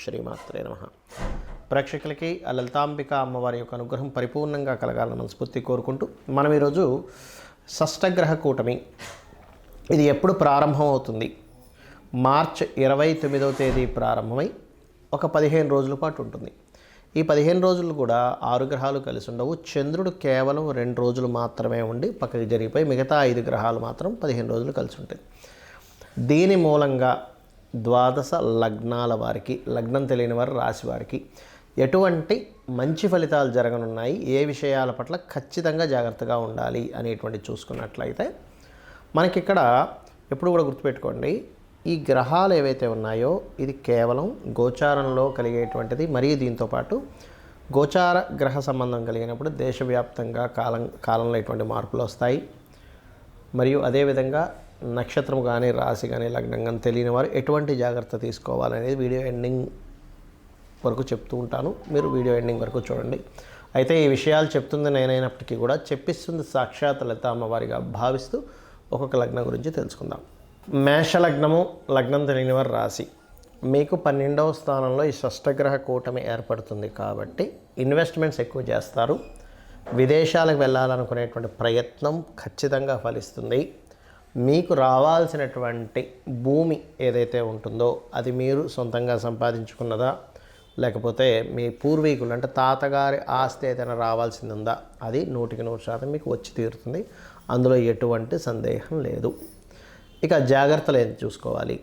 శ్రీమాత్రే నమః. ప్రేక్షకులకి ఆ లలితాంబిక అమ్మవారి యొక్క అనుగ్రహం పరిపూర్ణంగా కలగాలని మనస్ఫూర్తి కోరుకుంటూ మనం ఈరోజు షష్టగ్రహ కూటమి ఇది ఎప్పుడు ప్రారంభం అవుతుంది? మార్చ్ 29వ తేదీ ప్రారంభమై ఒక 15 రోజుల పాటు ఉంటుంది. ఈ 15 రోజులు కూడా 6 గ్రహాలు కలిసి ఉండవు. చంద్రుడు కేవలం 2 రోజులు మాత్రమే ఉండి పక్కకి జరిగిపోయి మిగతా 5 గ్రహాలు మాత్రం 15 రోజులు కలిసి ఉంటాయి. దీని మూలంగా ద్వాదశ లగ్నాల వారికి, లగ్నం తెలియని వారు రాశి వారికి ఎటువంటి మంచి ఫలితాలు జరగనున్నాయి, ఏ విషయాల పట్ల ఖచ్చితంగా జాగ్రత్తగా ఉండాలి అనేటువంటి చూసుకున్నట్లయితే మనకి ఇక్కడ ఎప్పుడు కూడా గుర్తుపెట్టుకోండి, ఈ గ్రహాలు ఏవైతే ఉన్నాయో ఇది కేవలం గోచారంలో కలిగేటువంటిది. మరియు దీంతోపాటు గోచార గ్రహ సంబంధం కలిగినప్పుడు దేశవ్యాప్తంగా కాలంలో ఎటువంటి మార్పులు వస్తాయి. మరియు అదేవిధంగా నక్షత్రం కానీ రాశి కానీ లగ్నం కానీ తెలియని వారు ఎటువంటి జాగ్రత్త తీసుకోవాలనేది వీడియో ఎండింగ్ వరకు చెప్తూ ఉంటాను. మీరు వీడియో ఎండింగ్ వరకు చూడండి. అయితే ఈ విషయాలు చెప్తుంది నేనైనప్పటికీ కూడా చెప్పిస్తుంది సాక్షాత్ లలిత అమ్మవారిగా భావిస్తూ ఒక్కొక్క లగ్నం గురించి తెలుసుకుందాం. మేషలగ్నము, లగ్నం తెలియని వారు రాశి. మీకు 12వ స్థానంలో ఈ షష్టగ్రహ కూటమి ఏర్పడుతుంది కాబట్టి ఇన్వెస్ట్మెంట్స్ ఎక్కువ చేస్తారు. విదేశాలకు వెళ్ళాలనుకునేటువంటి ప్రయత్నం ఖచ్చితంగా ఫలిస్తుంది. మీకు రావాల్సినటువంటి భూమి ఏదైతే ఉంటుందో అది మీరు సొంతంగా సంపాదించుకున్నదా, లేకపోతే మీ పూర్వీకులు అంటే తాతగారి ఆస్తి ఏదైనా రావాల్సింది ఉందా, అది 100% మీకు వచ్చి తీరుతుంది. అందులో ఎటువంటి సందేహం లేదు. ఇక జాగ్రత్తలు ఏం చూసుకోవాలి?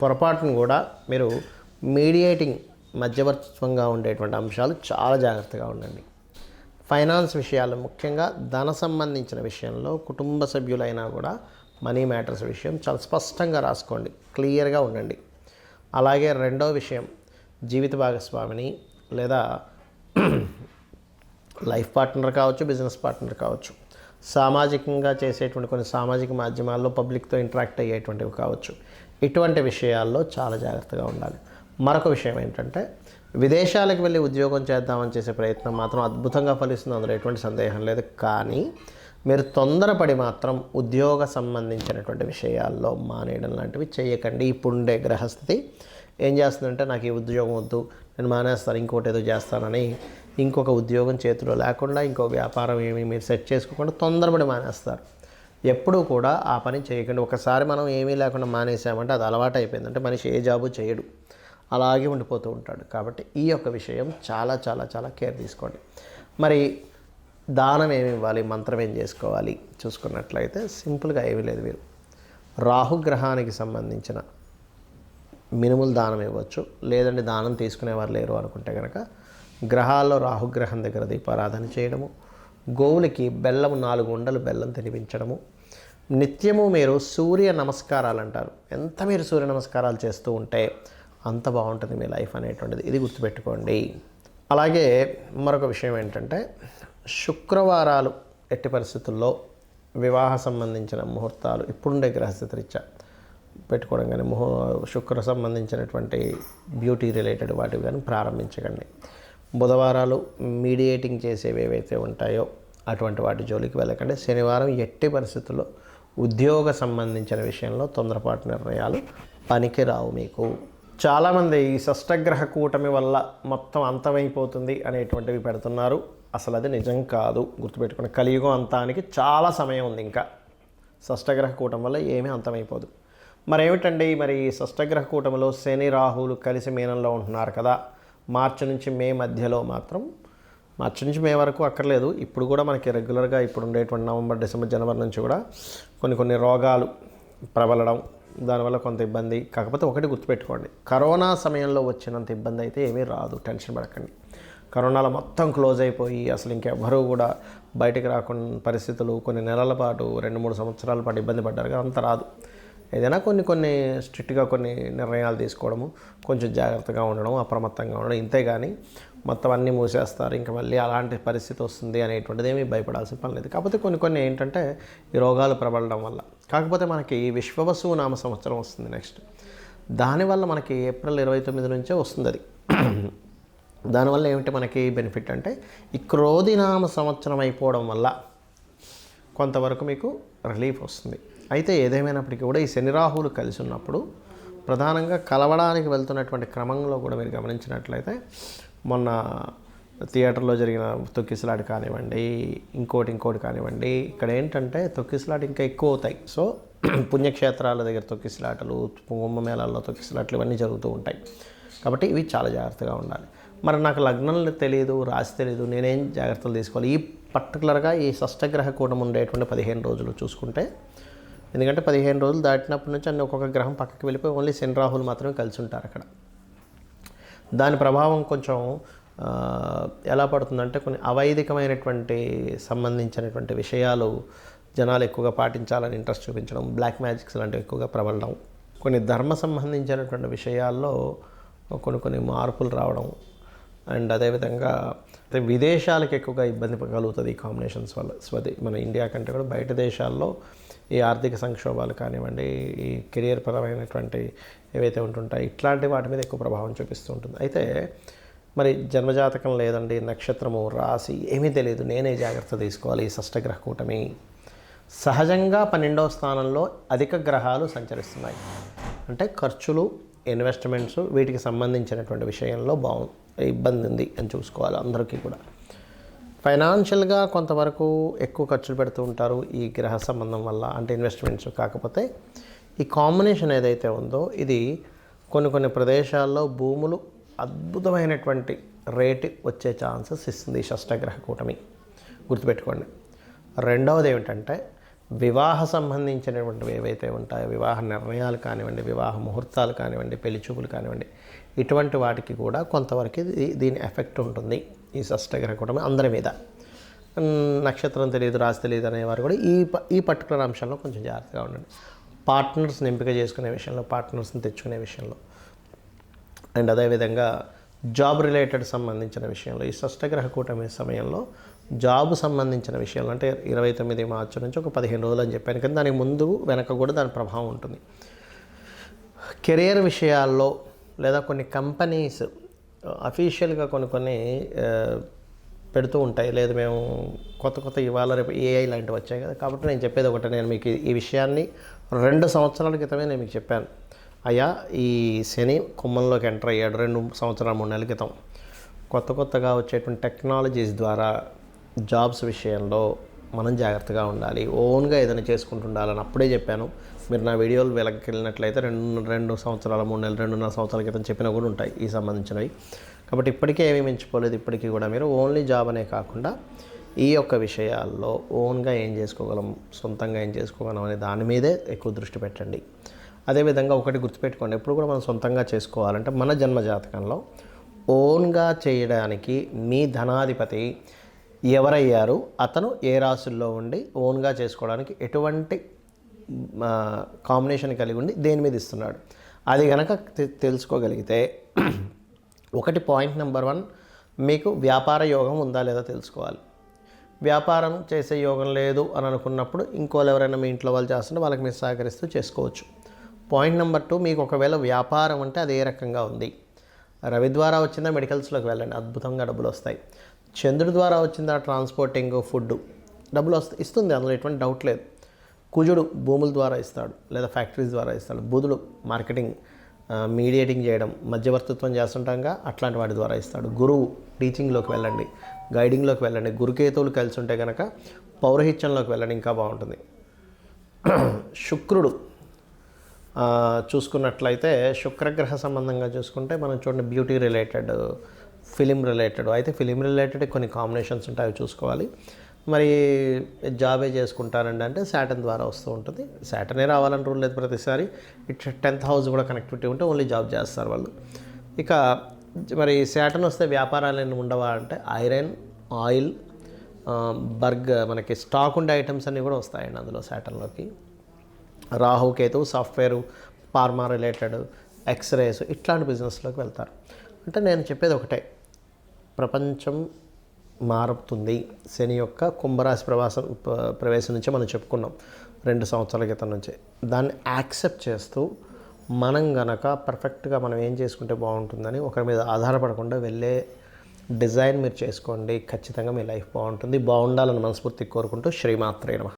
పొరపాటును కూడా మీరు మీడియేటింగ్ మధ్యవర్తిత్వంగా ఉండేటువంటి అంశాలు చాలా జాగ్రత్తగా ఉండండి. ఫైనాన్స్ విషయాలు, ముఖ్యంగా ధన సంబంధించిన విషయంలో కుటుంబ సభ్యులైనా కూడా మనీ మ్యాటర్స్ విషయం చాలా స్పష్టంగా రాసుకోండి, క్లియర్గా ఉండండి. అలాగే రెండో విషయం, జీవిత భాగస్వామిని లేదా లైఫ్ పార్ట్నర్ కావచ్చు, బిజినెస్ పార్ట్నర్ కావచ్చు, సామాజికంగా చేసేటువంటి కొన్ని సామాజిక మాధ్యమాల్లో పబ్లిక్తో ఇంటరాక్ట్ అయ్యేటువంటివి కావచ్చు, ఇటువంటి విషయాల్లో చాలా జాగ్రత్తగా ఉండాలి. మరొక విషయం ఏంటంటే, విదేశాలకు వెళ్ళి ఉద్యోగం చేద్దామని చేసే ప్రయత్నం మాత్రం అద్భుతంగా ఫలిస్తుంది, అందులో ఎటువంటి సందేహం లేదు. కానీ మీరు తొందరపడి మాత్రం ఉద్యోగ సంబంధించినటువంటి విషయాల్లో మానేయడం లాంటివి చేయకండి. ఇప్పుడుండే గ్రహస్థితి ఏం చేస్తుందంటే, నాకు ఈ ఉద్యోగం వద్దు, నేను మానేస్తాను, ఇంకోటి ఏదో చేస్తానని ఇంకొక ఉద్యోగం చేతిలో లేకుండా ఇంకో వ్యాపారం ఏమి మీరు సెట్ చేసుకోకుండా తొందరపడి మానేస్తారు. ఎప్పుడూ కూడా ఆ పని చేయకండి. ఒకసారి మనం ఏమీ లేకుండా మానేసామంటే అది అలవాటు అయిపోయిందంటే మనిషి ఏ జాబు చేయడు, అలాగే ఉండిపోతూ ఉంటాడు. కాబట్టి ఈ యొక్క విషయం చాలా చాలా చాలా కేర్ తీసుకోండి. మరి దానం ఏమి ఇవ్వాలి, మంత్రం ఏం చేసుకోవాలి చూసుకున్నట్లయితే సింపుల్గా ఏమీ లేదు. మీరు రాహుగ్రహానికి సంబంధించిన మినుములు దానం ఇవ్వచ్చు. లేదంటే దానం తీసుకునేవారు లేరు అనుకుంటే కనుక గ్రహాల్లో రాహుగ్రహం దగ్గర దీపారాధన చేయడము, గోవులకి బెల్లము 4 ఉండలు బెల్లం తినిపించడము, నిత్యము మీరు సూర్య నమస్కారాలు అంటారు, ఎంత మీరు సూర్య నమస్కారాలు చేస్తూ ఉంటే అంత బాగుంటుంది మీ లైఫ్ అనేటువంటిది, ఇది గుర్తుపెట్టుకోండి. అలాగే మరొక విషయం ఏంటంటే, శుక్రవారాలు ఎట్టి పరిస్థితుల్లో వివాహ సంబంధించిన ముహూర్తాలు ఇప్పుడుండే గ్రహస్థితి రీత్యా పెట్టుకోవడం కానీ, శుక్ర సంబంధించినటువంటి బ్యూటీ రిలేటెడ్ వాటివి కానీ ప్రారంభించకండి. బుధవారాలు మీడియేటింగ్ చేసేవి ఏవైతే ఉంటాయో అటువంటి వాటి జోలికి వెళ్ళకండి. శనివారం ఎట్టి పరిస్థితుల్లో ఉద్యోగ సంబంధించిన విషయంలో తొందరపాటు నిర్ణయాలు పనికి రావు మీకు. చాలామంది ఈ షష్టగ్రహ కూటమి వల్ల మొత్తం అంతమైపోతుంది అనేటువంటివి పెడుతున్నారు. అసలు అది నిజం కాదు, గుర్తుపెట్టుకోండి. కలియుగం అంతానికి చాలా సమయం ఉంది. ఇంకా షష్టగ్రహ కూటమి వల్ల ఏమీ అంతమైపోదు. మరి ఏమిటండి, మరి షష్టగ్రహ కూటమిలో శని రాహువులు కలిసి మీనంలో ఉంటున్నారు కదా, మార్చి నుంచి మే మధ్యలో మాత్రం, మార్చి నుంచి మే వరకు అక్కర్లేదు, ఇప్పుడు కూడా మనకి రెగ్యులర్గా ఇప్పుడు ఉండేటువంటి నవంబర్, డిసెంబర్, జనవరి నుంచి కూడా కొన్ని రోగాలు ప్రబలడం, దానివల్ల కొంత ఇబ్బంది. కాకపోతే ఒకటి గుర్తుపెట్టుకోండి, కరోనా సమయంలో వచ్చినంత ఇబ్బంది అయితే ఏమీ రాదు, టెన్షన్ పడకండి. కరోనాలో మొత్తం క్లోజ్ అయిపోయి అసలు ఇంకెవ్వరూ కూడా బయటికి రాకుండా పరిస్థితులు కొన్ని నెలల పాటు 2-3 సంవత్సరాల పాటు ఇబ్బంది పడ్డారు కదా, అంత రాదు. ఏదైనా కొన్ని స్ట్రిక్ట్గా కొన్ని నిర్ణయాలు తీసుకోవడము, కొంచెం జాగ్రత్తగా ఉండడం, అప్రమత్తంగా ఉండడం, ఇంతేగాని మొత్తం అన్నీ మూసేస్తారు ఇంకా మళ్ళీ అలాంటి పరిస్థితి వస్తుంది అనేటువంటిది ఏమీ భయపడాల్సిన పని లేదు. కాకపోతే కొన్ని ఏంటంటే ఈ రోగాలు ప్రబలడం వల్ల. కాకపోతే మనకి విశ్వవసు నామ సంవత్సరం వస్తుంది నెక్స్ట్, దానివల్ల మనకి ఏప్రిల్ 29 నుంచే వస్తుంది అది. దానివల్ల ఏమిటి మనకి బెనిఫిట్ అంటే, ఈ క్రోధినామ సంవత్సరం అయిపోవడం వల్ల కొంతవరకు మీకు రిలీఫ్ వస్తుంది. అయితే ఏదేమైనప్పటికీ కూడా ఈ శని రాహువులు కలిసి ఉన్నప్పుడు ప్రధానంగా కలవడానికి వెళ్తున్నటువంటి క్రమంలో కూడా మీరు గమనించినట్లయితే మొన్న థియేటర్లో జరిగిన తొక్కిసలాట కానివ్వండి, ఇంకోటి కానివ్వండి, ఇక్కడ ఏంటంటే తొక్కిసలాట ఇంకా ఎక్కువ అవుతాయి. సో పుణ్యక్షేత్రాల దగ్గర తొక్కిసలాటలు, కుంభమేళాల్లో తొక్కిసలాటలు ఇవన్నీ జరుగుతూ ఉంటాయి. కాబట్టి ఇవి చాలా జాగ్రత్తగా ఉండాలి. మరి నాకు లగ్నం తెలియదు, రాశి తెలియదు, నేనేం జాగ్రత్తలు తీసుకోవాలి? ఈ పర్టికులర్గా ఈ షష్టగ్రహ కూటమి ఉండేటువంటి 15 రోజులు చూసుకుంటే, ఎందుకంటే 15 రోజులు దాటినప్పటి నుంచి అన్ని ఒక్కొక్క గ్రహం పక్కకి వెళ్ళిపోయి ఓన్లీ శని రాహులు మాత్రమే కలిసి ఉంటారు అక్కడ. దాని ప్రభావం కొంచెం ఎలా పడుతుందంటే కొన్ని అవైదికమైనటువంటి సంబంధించినటువంటి విషయాలు జనాలు ఎక్కువగా పాటించాలని ఇంట్రెస్ట్ చూపించడం, బ్లాక్ మ్యాజిక్స్ లాంటివి ఎక్కువగా ప్రబలడం, కొన్ని ధర్మ సంబంధించినటువంటి విషయాల్లో కొన్ని మార్పులు రావడం, అండ్ అదేవిధంగా విదేశాలకు ఎక్కువగా ఇబ్బంది కలుగుతుంది ఈ కాంబినేషన్స్ వల్ల. మన ఇండియా కంటే కూడా బయట దేశాల్లో ఈ ఆర్థిక సంక్షోభాలు కానివ్వండి, ఈ కెరియర్ పరమైనటువంటి ఏవైతే ఉంటుంటాయి, ఇట్లాంటి వాటి మీద ఎక్కువ ప్రభావం చూపిస్తూ ఉంటుంది. అయితే మరి జన్మజాతకం లేదండి, నక్షత్రము, రాశి ఏమీ తెలియదు, నేనే జాగ్రత్త తీసుకోవాలి ఈ షష్టగ్రహ కూటమి. సహజంగా 12వ స్థానంలో అధిక గ్రహాలు సంచరిస్తున్నాయి. అంటే ఖర్చులు, ఇన్వెస్ట్మెంట్స్, వీటికి సంబంధించినటువంటి విషయంలో ఇబ్బంది ఉంది అని చూసుకోవాలి అందరికీ కూడా. ఫైనాన్షియల్గా కొంతవరకు ఎక్కువ ఖర్చులు పెడుతూ ఉంటారు ఈ గ్రహ సంబంధం వల్ల, అంటే ఇన్వెస్ట్మెంట్స్. కాకపోతే ఈ కాంబినేషన్ ఏదైతే ఉందో ఇది కొన్ని ప్రదేశాల్లో భూములు అద్భుతమైనటువంటి రేటు వచ్చే ఛాన్సెస్ ఇస్తుంది ఈ షష్టగ్రహ కూటమి, గుర్తుపెట్టుకోండి. రెండవది ఏమిటంటే వివాహ సంబంధించినటువంటివి ఏవైతే ఉంటాయో, వివాహ నిర్ణయాలు కానివ్వండి, వివాహ ముహూర్తాలు కానివ్వండి, పెళ్లి చూపులు కానివ్వండి, ఇటువంటి వాటికి కూడా కొంతవరకు దీని ఎఫెక్ట్ ఉంటుంది ఈ షష్టగ్రహ కూటమి అందరి మీద. నక్షత్రం తెలియదు, రాశి తెలియదు అనేవారు కూడా ఈ పర్టికులర్ అంశంలో కొంచెం జాగ్రత్తగా ఉండండి. పార్ట్నర్స్ని ఎంపిక చేసుకునే విషయంలో, పార్ట్నర్స్ని తెచ్చుకునే విషయంలో, అండ్ అదేవిధంగా జాబ్ రిలేటెడ్ సంబంధించిన విషయంలో ఈ షష్టగ్రహ కూటమి సమయంలో జాబ్ సంబంధించిన విషయంలో, అంటే 29 మార్చి నుంచి ఒక 15 రోజులు అని చెప్పాను కానీ దానికి ముందు వెనక కూడా దాని ప్రభావం ఉంటుంది. కెరియర్ విషయాల్లో లేదా కొన్ని కంపెనీస్ అఫీషియల్గా కొన్ని పెడుతూ ఉంటాయి, లేదు మేము కొత్త ఇవాళ రేపు ఏఐ లాంటివి వచ్చాయి కదా. కాబట్టి నేను చెప్పేది ఒకటి, నేను మీకు ఈ విషయాన్ని 2 సంవత్సరాల క్రితమే నేను మీకు చెప్పాను. అయ్యా ఈ శని కుంభంలోకి ఎంటర్ అయ్యాడు 2 సంవత్సరాలు 3 నెలల క్రితం. కొత్తగా వచ్చేటువంటి టెక్నాలజీస్ ద్వారా జాబ్స్ విషయంలో మనం జాగ్రత్తగా ఉండాలి, ఓన్గా ఏదైనా చేసుకుంటుండాలని అప్పుడే చెప్పాను. మీరు నా వీడియోలు వెనక్కి వెళ్ళినట్లయితే 2 సంవత్సరాల 3 నెలలు 2.5 సంవత్సరాల క్రితం చెప్పినా కూడా ఉంటాయి ఈ సంబంధించినవి. కాబట్టి ఇప్పటికే ఏమీ మించిపోలేదు. ఇప్పటికీ కూడా మీరు ఓన్లీ జాబ్ అనే కాకుండా ఈ యొక్క విషయాల్లో ఓన్గా ఏం చేసుకోగలం, సొంతంగా ఏం చేసుకోగలం అనే దాని మీదే ఎక్కువ దృష్టి పెట్టండి. అదేవిధంగా ఒకటి గుర్తుపెట్టుకోండి, ఎప్పుడు కూడా మనం సొంతంగా చేసుకోవాలంటే మన జన్మజాతకంలో ఓన్గా చేయడానికి మీ ధనాధిపతి ఎవరయ్యారు, అతను ఏ రాశుల్లో ఉండి ఓన్గా చేసుకోవడానికి ఎటువంటి కాంబినేషన్ కలిగి ఉండి దేని మీద ఇస్తున్నాడు, అది కనుక తెలుసుకోగలిగితే ఒకటి పాయింట్ నెంబర్ 1, మీకు వ్యాపార యోగం ఉందా లేదా తెలుసుకోవాలి. వ్యాపారం చేసే యోగం లేదు అని అనుకున్నప్పుడు ఇంకోళ్ళు ఎవరైనా మీ ఇంట్లో వాళ్ళు చేస్తుంటే వాళ్ళకి మీరు సహకరిస్తూ చేసుకోవచ్చు. పాయింట్ నెంబర్ 2, మీకు ఒకవేళ వ్యాపారం అంటే అది ఏ రకంగా ఉంది. రవి ద్వారా వచ్చిందా మెడికల్స్లోకి వెళ్ళండి, అద్భుతంగా డబ్బులు వస్తాయి. చంద్రుడి ద్వారా వచ్చిందా ట్రాన్స్పోర్టింగ్, ఫుడ్ డబ్బులు ఇస్తుంది, అందులో ఎటువంటి డౌట్ లేదు. కుజుడు భూముల ద్వారా ఇస్తాడు లేదా ఫ్యాక్టరీస్ ద్వారా ఇస్తాడు. బుధుడు మార్కెటింగ్, మీడియేటింగ్ చేయడం, మధ్యవర్తిత్వం చేస్తుంటాగా అట్లాంటి వాటి ద్వారా ఇస్తాడు. గురువు టీచింగ్లోకి వెళ్ళండి, గైడింగ్లోకి వెళ్ళండి. గురుకేతువులు కలిసి ఉంటే కనుక పౌరహిత్యంలోకి వెళ్ళండి, ఇంకా బాగుంటుంది. శుక్రుడు చూసుకున్నట్లయితే శుక్రగ్రహ సంబంధంగా చూసుకుంటే మనం చూడండి బ్యూటీ రిలేటెడ్, ఫిలిం రిలేటెడ్, అయితే ఫిలిం రిలేటెడ్ కొన్ని కాంబినేషన్స్ ఉంటాయి, అవి చూసుకోవాలి. మరి జాబే చేసుకుంటారండి అంటే శాటర్న్ ద్వారా వస్తూ ఉంటుంది. శాటర్నే రావాలని రూల్ లేదు ప్రతిసారి. 10th హౌస్ కూడా కనెక్టివిటీ ఉంటే ఓన్లీ జాబ్ చేస్తారు వాళ్ళు. ఇక మరి శాటర్న్ వస్తే వ్యాపారాలు ఏమి ఉండవా అంటే ఐరన్, ఆయిల్, మనకి స్టాక్ ఉండే ఐటమ్స్ అన్నీ కూడా వస్తాయండి అందులో శాటర్న్లోకి. రాహు కేతువు సాఫ్ట్వేరు, ఫార్మా రిలేటెడ్, ఎక్స్రేస్, ఇట్లాంటి బిజినెస్లోకి వెళ్తారు. అంటే నేను చెప్పేది ఒకటే, ప్రపంచం మారుతుంది. శని యొక్క కుంభరాశి ప్రవేశం నుంచే మనం చెప్పుకున్నాం 2 సంవత్సరాల క్రితం నుంచే. దాన్ని యాక్సెప్ట్ చేస్తూ మనం గనక పర్ఫెక్ట్గా మనం ఏం చేసుకుంటే బాగుంటుందని ఒకరి మీద ఆధారపడకుండా వెళ్ళే డిజైన్ మీరు చేసుకోండి. ఖచ్చితంగా మీ లైఫ్ బాగుంటుంది. బాగుండాలని మనస్ఫూర్తిగా కోరుకుంటూ శ్రీమాత్రే నమః.